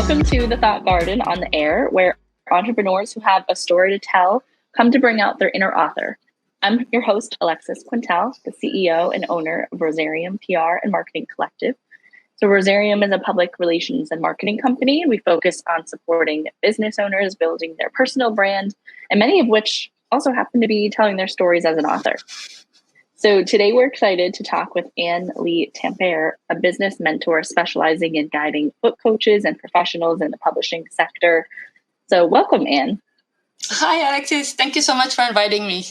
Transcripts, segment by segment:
Welcome to the Thought Garden on the Air, where entrepreneurs who have a story to tell come to bring out their inner author. I'm your host, Alexis Quintal, the CEO and owner of Rosarium PR and Marketing Collective. So Rosarium is a public relations and marketing company. We focus on supporting business owners, building their personal brand, and many of which also happen to be telling their stories as an author. So today we're excited to talk with An Ly Tampere, a business mentor specializing in guiding book coaches and professionals in the publishing sector. So welcome, An. Hi, Alexis. Thank you so much for inviting me.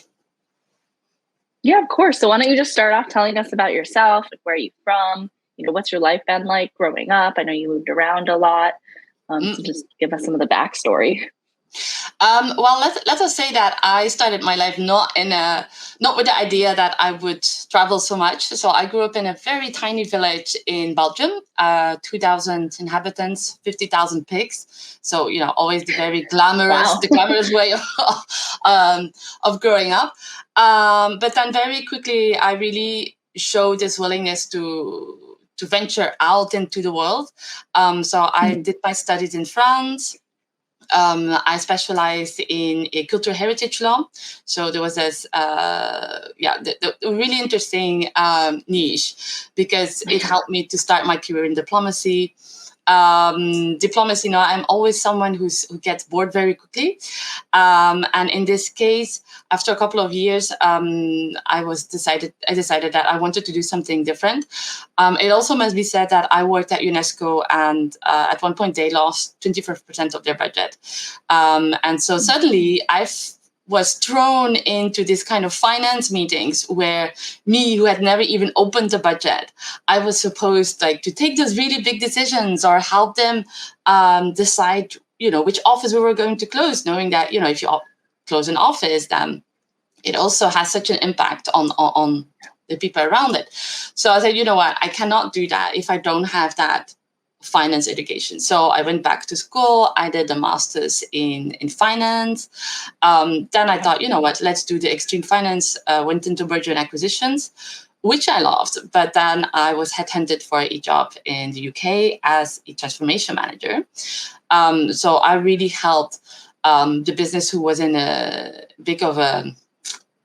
Yeah, of course. So why don't you just start off telling us about yourself, like where are you from? What's your life been like growing up? I know you moved around a lot. So just give us some of the backstory. Well, let us say that I started my life not with the idea that I would travel so much. So I grew up in a very tiny village in Belgium, 2,000 inhabitants, 50,000 pigs. So always the very glamorous way of growing up. But then very quickly, I really showed this willingness to venture out into the world. So I did my studies in France. I specialized in a cultural heritage law. So there was this, the really interesting niche because it helped me to start my career in diplomacy. I'm always someone who gets bored very quickly. And in this case, after a couple of years, I decided that I wanted to do something different. It also must be said that I worked at UNESCO, and at one point they lost 25% of their budget. And so suddenly I was thrown into this kind of finance meetings where me, who had never even opened a budget, I was supposed to take those really big decisions or help them decide, which office we were going to close, knowing that, if you close an office, then it also has such an impact on the people around it. So I said, you know what, I cannot do that if I don't have that finance education. So I went back to school. I did a master's in finance. Then I thought, you know what, let's do the extreme finance. Went into merger and acquisitions, which I loved. But then I was headhunted for a job in the UK as a transformation manager. So I really helped the business who was in a big of a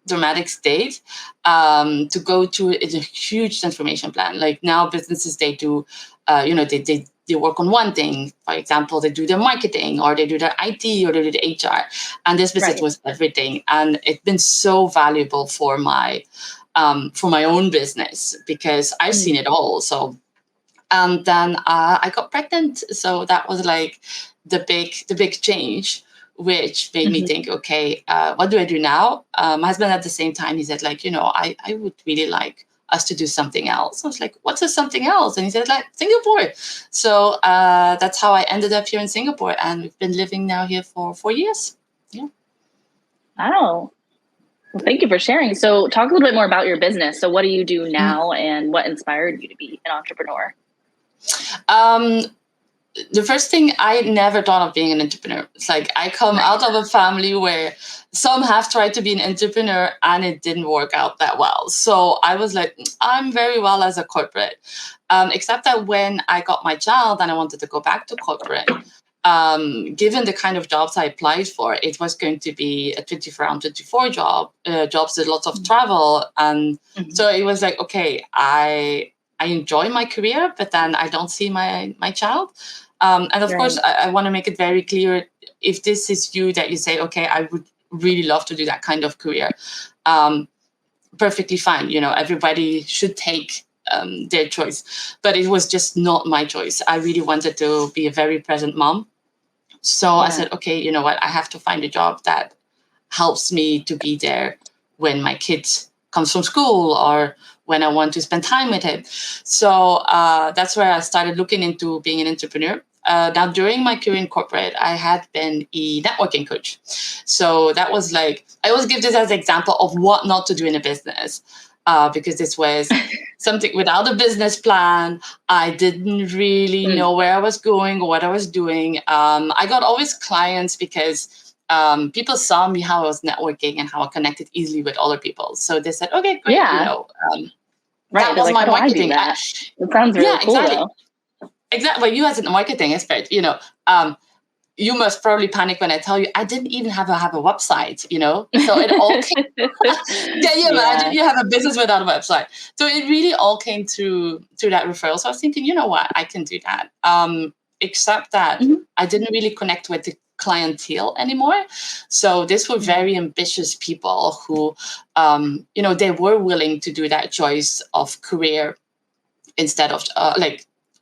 dramatic state to go through a huge transformation plan. Like now businesses, they do, they work on one thing. For example, they do their marketing, or they do their IT, or they do the HR. And this business was everything. And it's been so valuable for my own business because I've seen it all. So, and then I got pregnant. So that was like the big change, which made me think, okay, what do I do now? My husband at the same time, he said, I would really like us to do something else. I was like, what's this something else? And he said, Singapore. So that's how I ended up here in Singapore. And we've been living now here for 4 years. Yeah. Wow. Well, thank you for sharing. So talk a little bit more about your business. So what do you do now and what inspired you to be an entrepreneur? The first thing, I never thought of being an entrepreneur. It's like I come out of a family where some have tried to be an entrepreneur and it didn't work out that well. So I was like, I'm very well as a corporate. Except that when I got my child and I wanted to go back to corporate, given the kind of jobs I applied for, it was going to be a 24-hour jobs with lots of travel. And so it was like, okay, I enjoy my career, but then I don't see my child. And of course, I want to make it very clear, if this is you, that you say, okay, I would really love to do that kind of career, perfectly fine. Everybody should take their choice. But it was just not my choice. I really wanted to be a very present mom. So I said, okay, you know what? I have to find a job that helps me to be there when my kid comes from school or when I want to spend time with him. So that's where I started looking into being an entrepreneur. Now, during my career in corporate, I had been a networking coach. So that was I always give this as an example of what not to do in a business. Because this was something without a business plan. I didn't really know where I was going or what I was doing. I got always clients because people saw me how I was networking and how I connected easily with other people. So they said, okay, great. That was my marketing. It sounds really cool, though. exactly. Well, you as a marketing expert, you must probably panic when I tell you I didn't even have a website, So it all came. Can you imagine you have a business without a website? So it really all came through that referral. So I was thinking, you know what, I can do that. Except that I didn't really connect with the clientele anymore. So these were very ambitious people who, they were willing to do that choice of career instead of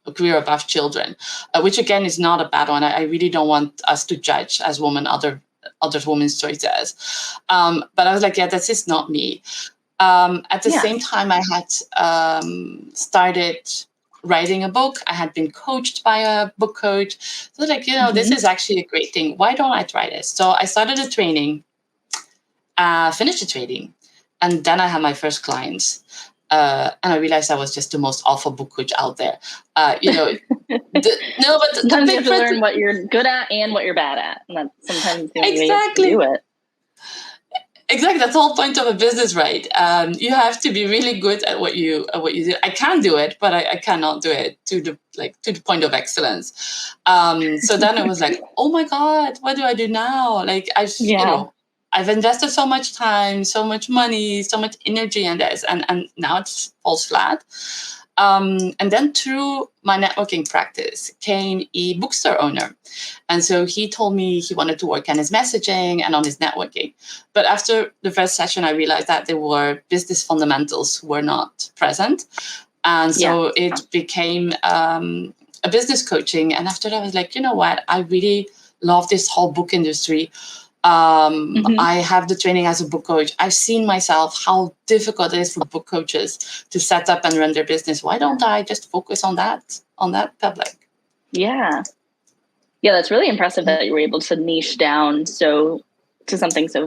a career above children, which again is not a bad one. I really don't want us to judge as women other women's choices. But I was like, yeah, that's just not me. At the same time, I had started writing a book. I had been coached by a book coach. So like, this is actually a great thing. Why don't I try this? So I started a training, finished the training, and then I had my first clients. And I realized I was just the most awful book coach out there. But sometimes you have to learn what you're good at and what you're bad at, and that's sometimes the only way to do it. Exactly, that's the whole point of a business, right? You have to be really good at what you do. I can do it, but I cannot do it to the point of excellence. So then I was like, oh my God, what do I do now? Like I've invested so much time, so much money, so much energy in this, and now it falls flat. And then through my networking practice came a bookstore owner. And so he told me he wanted to work on his messaging and on his networking. But after the first session, I realized that there were business fundamentals who were not present. And so it became a business coaching. And after that, I was like, you know what? I really love this whole book industry. I have the training as a book coach. I've seen myself how difficult it is for book coaches to set up and run their business. Why don't I just focus on that public? Yeah, that's really impressive that you were able to niche down to something so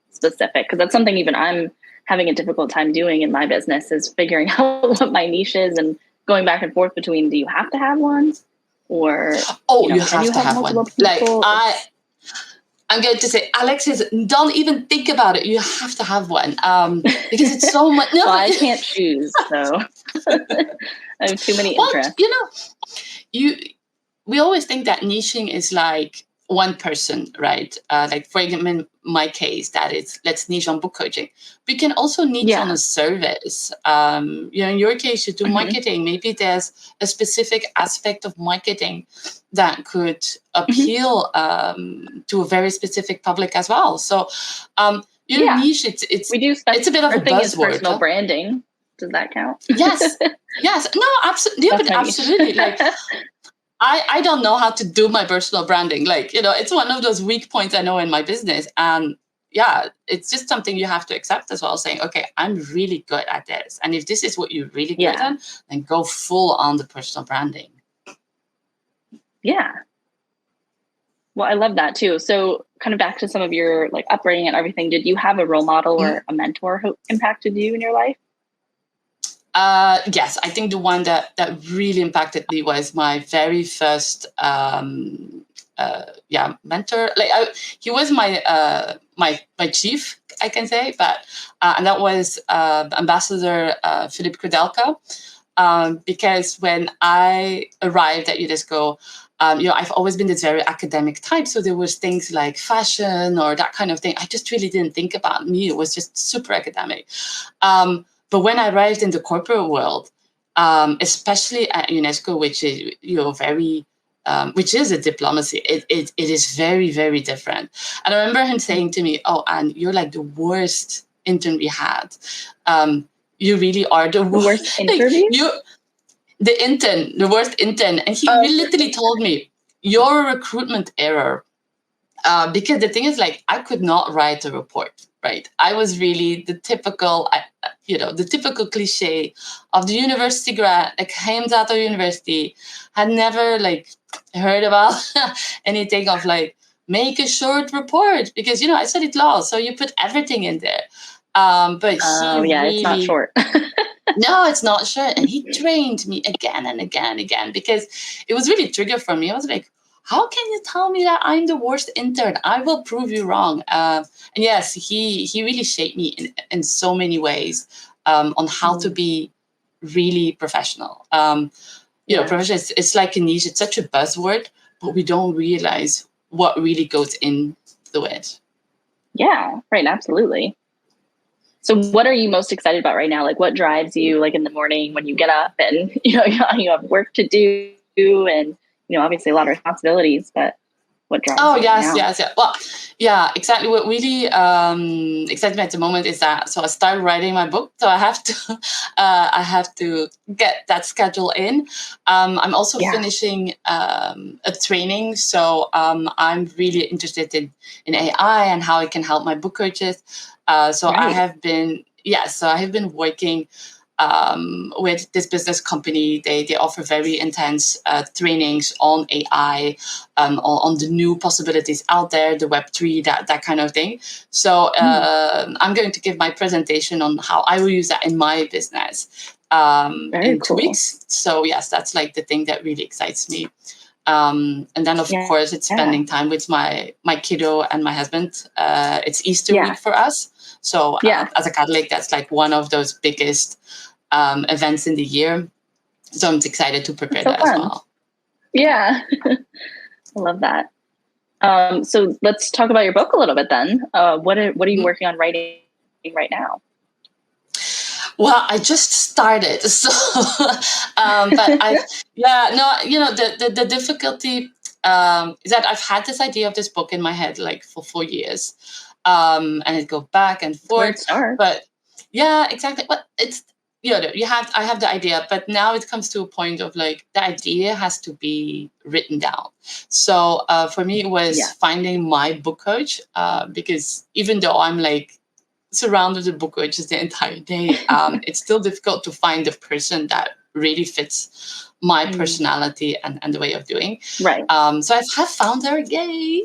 specific, because that's something even I'm having a difficult time doing in my business, is figuring out what my niche is and going back and forth between, do you have to have one, or you have to have one. People? I'm going to say, Alexis, don't even think about it. You have to have one, because it's so much. No, well, I can't choose, so I have too many interests. We always think that niching is like one person, right? Like for example, in my case, that is, let's niche on book coaching. We can also niche on a service. In your case, you do marketing. Maybe there's a specific aspect of marketing that could appeal to a very specific public as well. So, niche, it's a bit of a buzzword. Personal branding. Does that count? Yes. No, absolutely. Yeah, but absolutely. Like, I don't know how to do my personal branding. Like, it's one of those weak points I know in my business. And it's just something you have to accept as well, saying, okay, I'm really good at this. And if this is what you're really good at, then go full on the personal branding. Yeah. Well, I love that too. So kind of back to some of your upbringing and everything, did you have a role model or a mentor who impacted you in your life? Yes, I think the one that really impacted me was my very first mentor. He was my my chief, I can say, but and that was Ambassador Philip Kudelka, because when I arrived at UNESCO, I've always been this very academic type. So there was things like fashion or that kind of thing. I just really didn't think about me. It was just super academic. But when I arrived in the corporate world, especially at UNESCO, which is very, which is a diplomacy, it is very, very different. And I remember him saying to me, "Oh, Anne, you're like the worst intern we had. You really are the worst interview. The worst intern." And he literally told me, "You're a recruitment error." Because the thing is, I could not write a report, right? I was really the typical, the typical cliche of the university grad, came out of university, had never heard about anything of make a short report, because I studied law, so you put everything in there. But it's not short. No, it's not short, and he trained me again and again and again, because it was really trigger for me. I was like, how can you tell me that I'm the worst intern? I will prove you wrong. And yes, he really shaped me in so many ways on how to be really professional. you know, professional, it's like a niche. It's such a buzzword, but we don't realize what really goes into it. Yeah, right. Absolutely. So what are you most excited about right now? Like what drives you like in the morning when you get up and, you have work to do and, obviously a lot of responsibilities, but what drives you right now? Yes. Well, yeah, exactly. What really excites me at the moment is that, so I started writing my book, so I have to get that schedule in. I'm also finishing a training, so I'm really interested in AI and how it can help my book coaches. I have been working with this business company. They offer very intense trainings on AI, on the new possibilities out there, the Web3, that kind of thing. So I'm going to give my presentation on how I will use that in my business in 2 weeks. So yes, that's like the thing that really excites me. And then of course it's spending time with my kiddo and my husband. It's Easter week for us. So as a Catholic, that's like one of those biggest events in the year. So I'm excited to prepare that as well. Yeah. I love that. So let's talk about your book a little bit then. What are you working on writing right now? Well, I just started, so but the difficulty is that I've had this idea of this book in my head like for 4 years, and it goes back and forth. But yeah, exactly. But it's I have the idea, but now it comes to a point of like the idea has to be written down. So for me, it was finding my book coach, because even though I'm like surrounded with book coaches the entire day, it's still difficult to find the person that really fits my personality and the way of doing. Right. So I have found her, yay!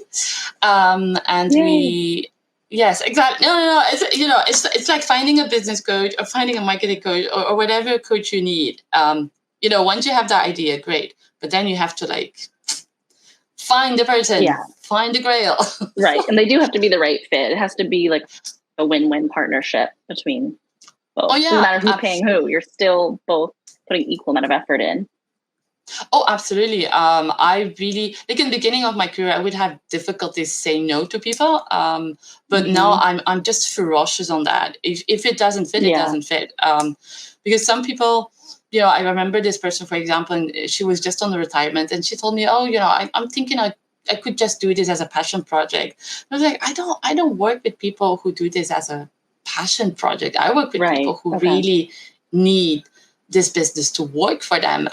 And yay. Yes, exactly. No. It's like finding a business coach or finding a marketing coach or whatever coach you need. Once you have that idea, great. But then you have to like find the person, find the grail. Right. And they do have to be the right fit. It has to be like a win-win partnership between both. It doesn't matter who's paying who. You're still both putting equal amount of effort in. Oh, absolutely. I really, like in the beginning of my career, I would have difficulties saying no to people. But now I'm just ferocious on that. If it doesn't fit, it doesn't fit. Because some people, I remember this person, for example, and she was just on the retirement, and she told me, I'm thinking I could just do this as a passion project. I was like, I don't work with people who do this as a passion project. I work with people who really need this business to work for them,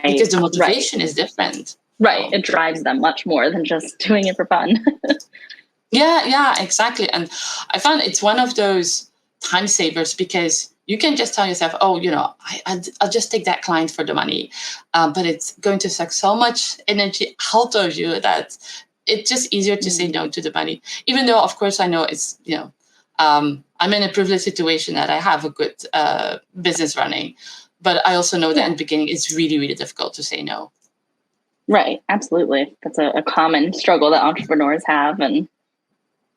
because the motivation is different. Right. It drives them much more than just doing it for fun. Yeah, exactly. And I found it's one of those time savers because you can just tell yourself, I'll just take that client for the money. But it's going to suck so much energy out of you that it's just easier to say no to the money. Even though, of course, I know it's, I'm in a privileged situation that I have a good business running. But I also know that in the beginning, it's really, really difficult to say no. Right. Absolutely. That's a common struggle that entrepreneurs have. And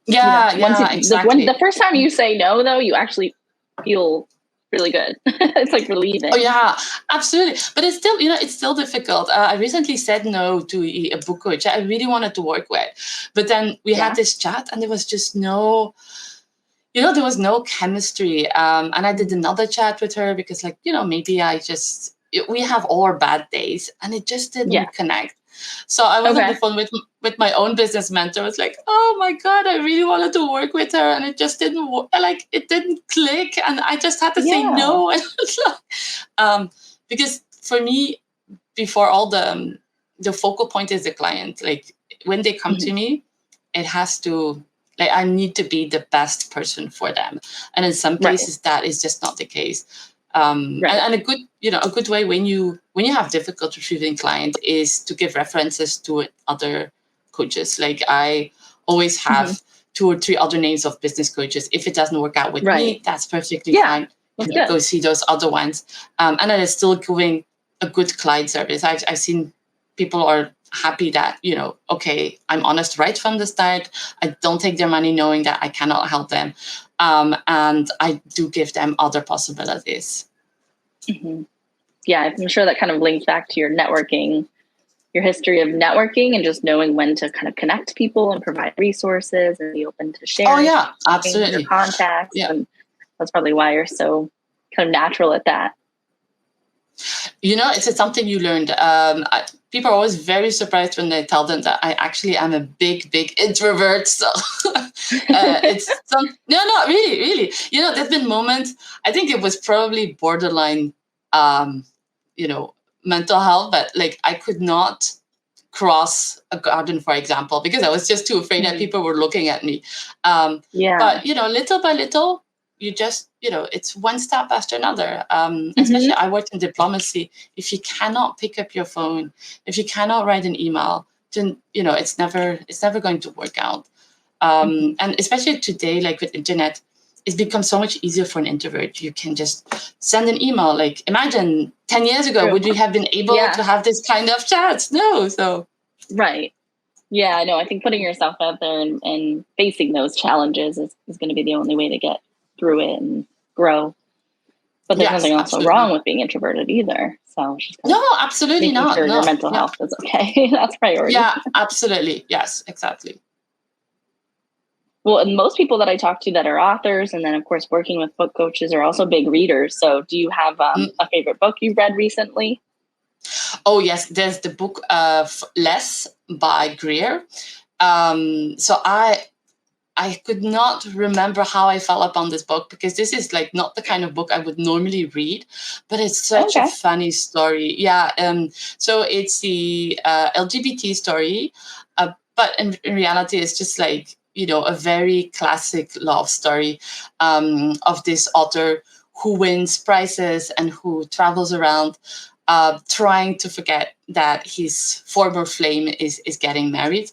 exactly. The first time you say no, though, you actually feel really good. It's like relieving. Oh, yeah, absolutely. But it's still, it's still difficult. I recently said no to a book coach I really wanted to work with. But then we had this chat and there was just no... there was no chemistry. And I did another chat with her because maybe we have all our bad days and it just didn't connect. So I was on the phone with my own business mentor. I was like, oh my God, I really wanted to work with her. And it just didn't work. It didn't click. And I just had to say no. Because for me, before all the focal point is the client. Like when they come to me, it has to... I need to be the best person for them, and in some cases that is just not the case. And a good way when you have difficulty receiving client is to give references to other coaches. Like I always have 2 or 3 other names of business coaches. If it doesn't work out with me, that's perfectly fine. Go see those other ones, and that is still giving a good client service. I've seen people are happy that, okay, I'm honest right from the start. I don't take their money knowing that I cannot help them. And I do give them other possibilities. Mm-hmm. yeah, I'm sure that kind of links back to your networking, your history of networking, and just knowing when to kind of connect people and provide resources and be open to Oh sharing yeah, your absolutely. contacts. Yeah. And that's probably why you're so kind of natural at that. It's something you learned. People are always very surprised when they tell them that I actually am a big introvert. So it's no, really, really. There's been moments. I think it was probably borderline, um, mental health, but like I could not cross a garden, for example, because I was just too afraid that people were looking at me. Yeah. But little by little, you just it's one step after another. Especially I worked in diplomacy. If you cannot pick up your phone, if you cannot write an email, then it's never going to work out. And especially today, like with internet, it's become so much easier for an introvert. You can just send an email. Like imagine 10 years ago, would we have been able to have this kind of chats? No. So right. Yeah, no, I think putting yourself out there and facing those challenges is going to be the only way to get through it and grow. But there's nothing also wrong with being introverted either. So it's just no, absolutely not. Sure your mental health is okay. That's priority. Yeah, absolutely. Yes, exactly. Well, and most people that I talk to that are authors and then, of course, working with book coaches are also big readers. So do you have a favorite book you've read recently? Oh, yes. There's the book of Less by Greer. So I could not remember how I fell upon this book, because this is like not the kind of book I would normally read, but it's such a funny story. Yeah. So it's the LGBT story, but in reality, it's just like, a very classic love story of this author who wins prizes and who travels around trying to forget that his former flame is getting married.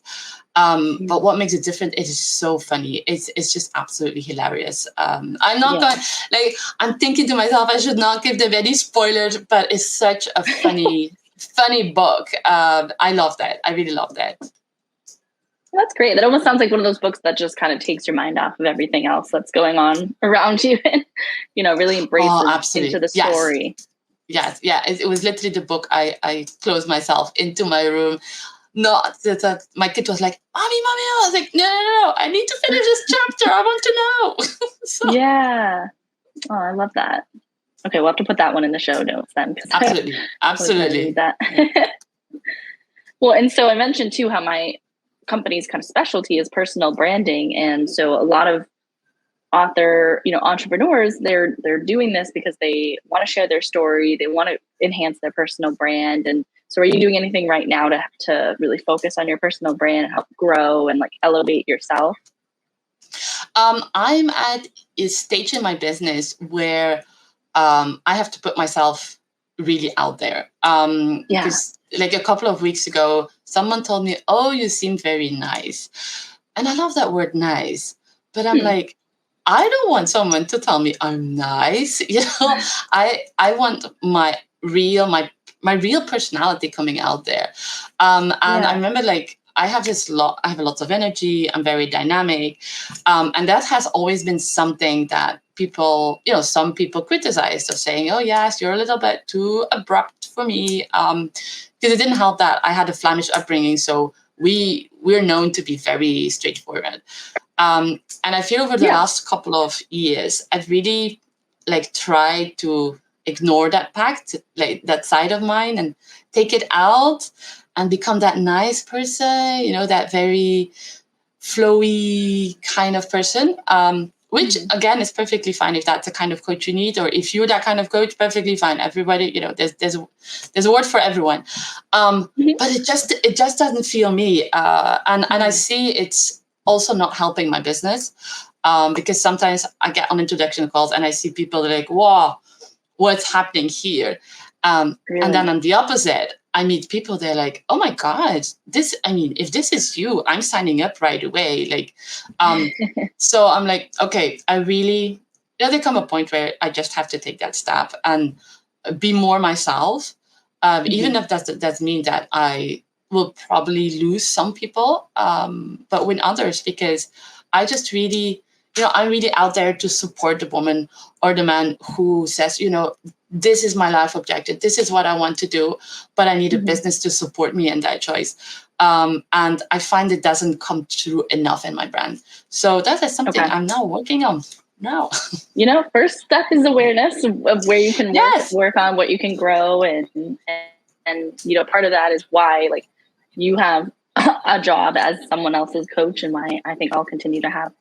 But what makes it different, it is so funny. It's just absolutely hilarious. I'm not going, I'm thinking to myself, I should not give them any spoilers, but it's such a funny book. I love that. I really love that. That's great. That almost sounds like one of those books that just kind of takes your mind off of everything else that's going on around you and, really embraces into the story. Yes. Yeah. It was literally the book I closed myself into my room. Not that my kid was like, mommy. I was like, no. I need to finish this chapter. I want to know. So. Yeah. Oh, I love that. Okay, we'll have to put that one in the show notes then. Absolutely. Read that. Well, and so I mentioned too how my company's kind of specialty is personal branding, and so a lot of entrepreneurs, they're doing this because they want to share their story, they want to enhance their personal brand. And so are you doing anything right now to really focus on your personal brand and help grow and like elevate yourself? I'm at a stage in my business where I have to put myself really out there. Because like a couple of weeks ago, someone told me, oh, you seem very nice. And I love that word nice, but I'm like, I don't want someone to tell me I'm nice. I want my real personality coming out there. And I remember I have a lot of energy. I'm very dynamic. And that has always been something that people, some people criticize, of saying, oh yes, you're a little bit too abrupt for me. Because it didn't help that I had a Flemish upbringing. So we're known to be very straightforward. And I feel over the last couple of years, I've really tried to ignore that that side of mine, and take it out and become that nice person, that very flowy kind of person, which again is perfectly fine if that's the kind of coach you need, or if you're that kind of coach, perfectly fine. Everybody, there's a word for everyone. But it just doesn't feel me. And I see it's also not helping my business, because sometimes I get on introduction calls and I see people that are like, wow, what's happening here? Really? And then on the opposite, I meet people, they're like, oh my God, if this is you, I'm signing up right away. So I'm like, okay, I really, there come a point where I just have to take that step and be more myself. Even if that means that I will probably lose some people, but win others, because I just really, I'm really out there to support the woman or the man who says, this is my life objective. This is what I want to do, but I need a business to support me in that choice. And I find it doesn't come through enough in my brand. So that is something I'm now working on now. First step is awareness of where you can work on, what you can grow. And part of that is why you have a job as someone else's coach, and why I think I'll continue to have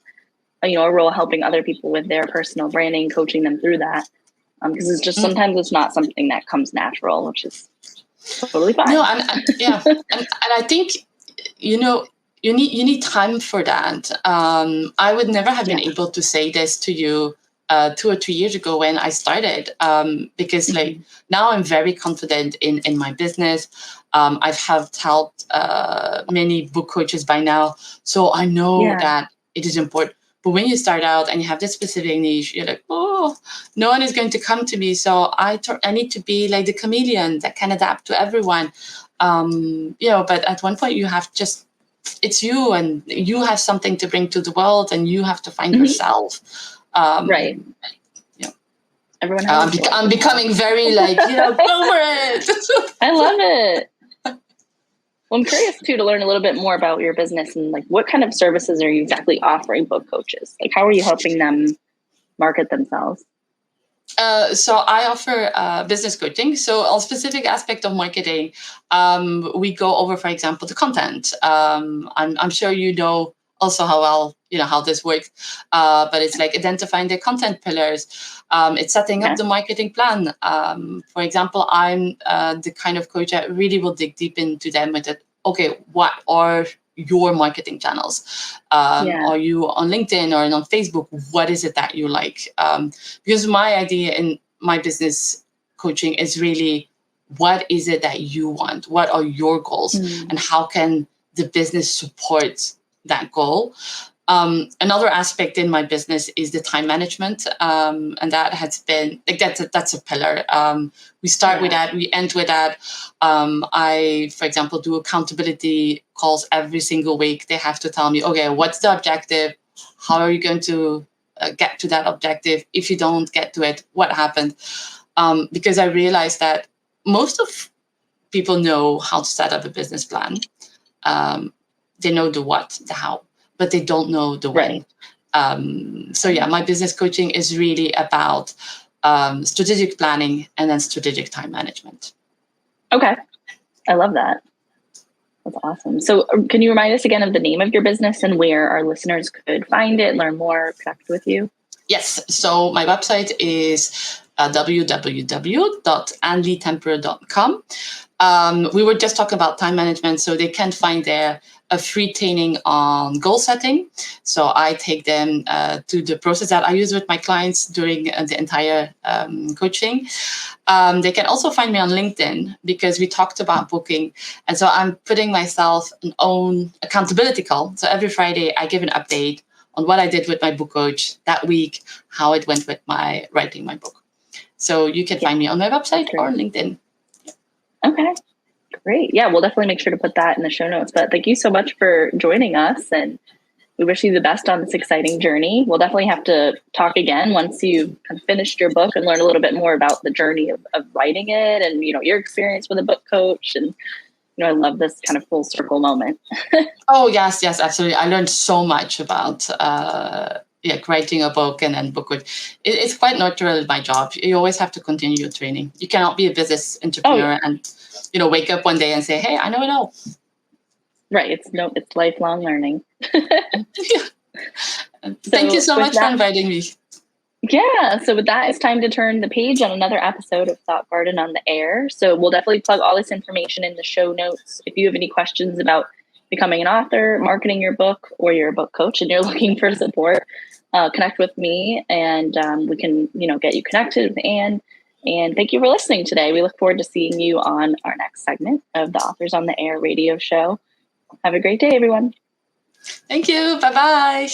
a role helping other people with their personal branding, coaching them through that. Because it's just sometimes it's not something that comes natural, which is totally fine. No, and I think you need time for that. I would never have been able to say this to you 2 or 3 years ago when I started, because now I'm very confident in my business. I've helped many book coaches by now, so I know that it is important. But when you start out and you have this specific niche, you're like, oh, no one is going to come to me. So I need to be like the chameleon that can adapt to everyone. But at one point you have it's you, and you have something to bring to the world, and you have to find yourself. Right. Everyone has I'm becoming very go for it. I love it. Well, I'm curious too to learn a little bit more about your business and what kind of services are you exactly offering book coaches? How are you helping them market themselves? So I offer business coaching. So on specific aspect of marketing, we go over, for example, the content. I'm sure you know also how well how this works, but it's identifying the content pillars. It's setting up the marketing plan. For example, I'm the kind of coach that really will dig deep into them with it. Okay, what are your marketing channels? Are you on LinkedIn or on Facebook? What is it that you like? Because my idea in my business coaching is really, what is it that you want? What are your goals? And how can the business support that goal? Another aspect in my business is the time management, and that has been that's a pillar. We start with that, we end with that. I, for example, do accountability calls every single week. They have to tell me, okay, what's the objective? How are you going to get to that objective? If you don't get to it, what happened? Because I realized that most of people know how to set up a business plan. They know the what, the how, but they don't know the when. So my business coaching is really about strategic planning and then strategic time management. Okay. I love that. That's awesome. So can you remind us again of the name of your business and where our listeners could find it, learn more, connect with you? Yes. So my website is www.anlytampere.com. We were just talking about time management, so they can find there a free training on goal setting. So I take them to the process that I use with my clients during the entire coaching. They can also find me on LinkedIn because we talked about booking. And so I'm putting myself an own accountability call. So every Friday I give an update on what I did with my book coach that week, how it went with my writing my book. So you can find me on my website or LinkedIn. Okay, great. Yeah, we'll definitely make sure to put that in the show notes. But thank you so much for joining us, and we wish you the best on this exciting journey. We'll definitely have to talk again once you've kind of finished your book and learn a little bit more about the journey of writing it, and your experience with a book coach. And I love this kind of full circle moment. Oh yes, absolutely. I learned so much about writing a book and then book coach. It's quite natural in my job. You always have to continue your training. You cannot be a business entrepreneur and wake up one day and say, hey, I know it all. Right. It's lifelong learning. Thank you so much for inviting me. Yeah. So with that, it's time to turn the page on another episode of Thought Garden on the Air. So we'll definitely plug all this information in the show notes. If you have any questions about becoming an author, marketing your book, or you're a book coach and you're looking for support, connect with me and we can, get you connected with Anne. And thank you for listening today. We look forward to seeing you on our next segment of the Authors on the Air radio show. Have a great day, everyone. Thank you. Bye-bye.